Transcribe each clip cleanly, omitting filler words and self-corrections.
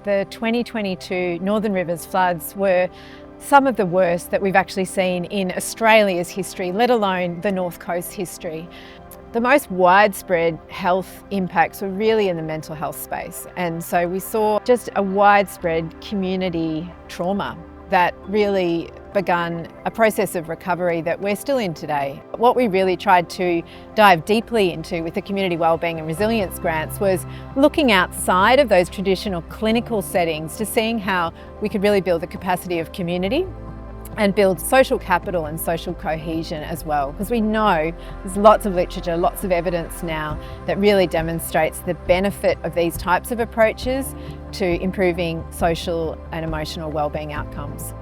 The 2022 Northern Rivers floods were some of the worst that we've actually seen in Australia's history, let alone the North Coast history. The most widespread health impacts were really in the mental health space, and so we saw just a widespread community trauma that really begun a process of recovery that we're still in today. What we really tried to dive deeply into with the Community Wellbeing and Resilience grants was looking outside of those traditional clinical settings to seeing how we could really build the capacity of community and build social capital and social cohesion as well. Because we know there's lots of literature, lots of evidence now that really demonstrates the benefit of these types of approaches to improving social and emotional wellbeing outcomes.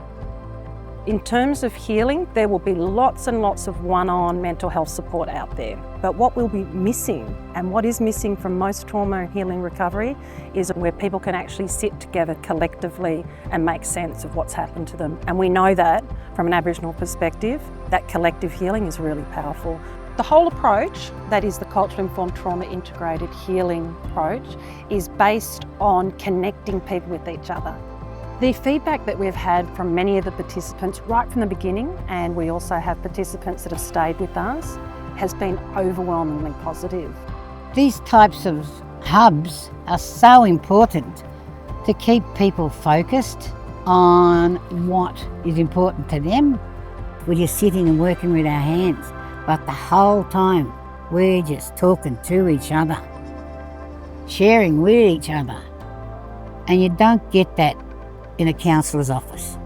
In terms of healing, there will be lots and lots of one-on mental health support out there. But what will be missing, and what is missing from most trauma and healing recovery, is where people can actually sit together collectively and make sense of what's happened to them. And we know that from an Aboriginal perspective, that collective healing is really powerful. The whole approach, that is the culturally informed trauma integrated healing approach, is based on connecting people with each other. The feedback that we've had from many of the participants right from the beginning, and we also have participants that have stayed with us, has been overwhelmingly positive. These types of hubs are so important to keep people focused on what is important to them. We're just sitting and working with our hands, but the whole time we're just talking to each other, sharing with each other. And you don't get that in a counsellor's office.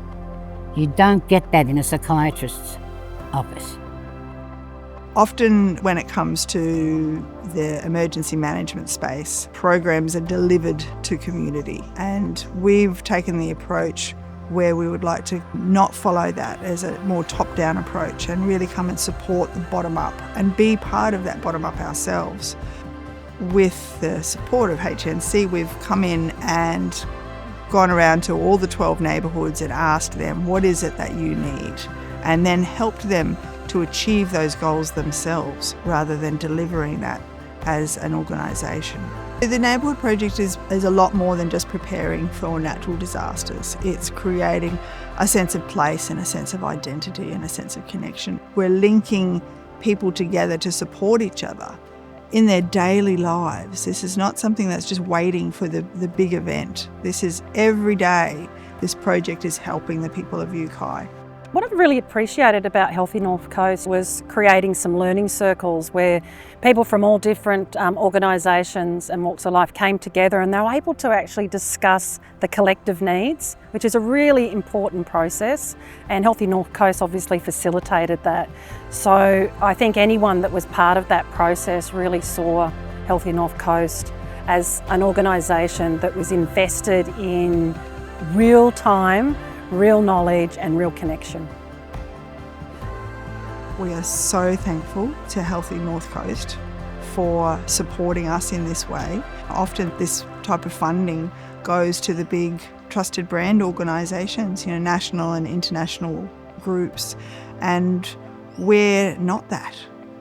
You don't get that in a psychiatrist's office. Often when it comes to the emergency management space, programs are delivered to community, and we've taken the approach where we would like to not follow that as a more top-down approach and really come and support the bottom-up and be part of that bottom-up ourselves. With the support of HNC, we've come in and gone around to all the 12 neighbourhoods and asked them, what is it that you need? And then helped them to achieve those goals themselves rather than delivering that as an organisation. The Neighbourhood Project is a lot more than just preparing for natural disasters. It's creating a sense of place and a sense of identity and a sense of connection. We're linking people together to support each other in their daily lives. This is not something that's just waiting for the big event. This is every day. This project is helping the people of Yukai. What I've really appreciated about Healthy North Coast was creating some learning circles where people from all different organisations and walks of life came together, and they were able to actually discuss the collective needs, which is a really important process, and Healthy North Coast obviously facilitated that. So I think anyone that was part of that process really saw Healthy North Coast as an organisation that was invested in real time, real knowledge and real connection. We are so thankful to Healthy North Coast for supporting us in this way. Often this type of funding goes to the big trusted brand organisations, national and international groups, and we're not that.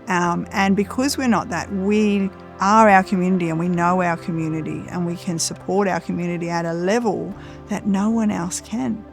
And because we're not that, we are our community and we know our community, and we can support our community at a level that no one else can.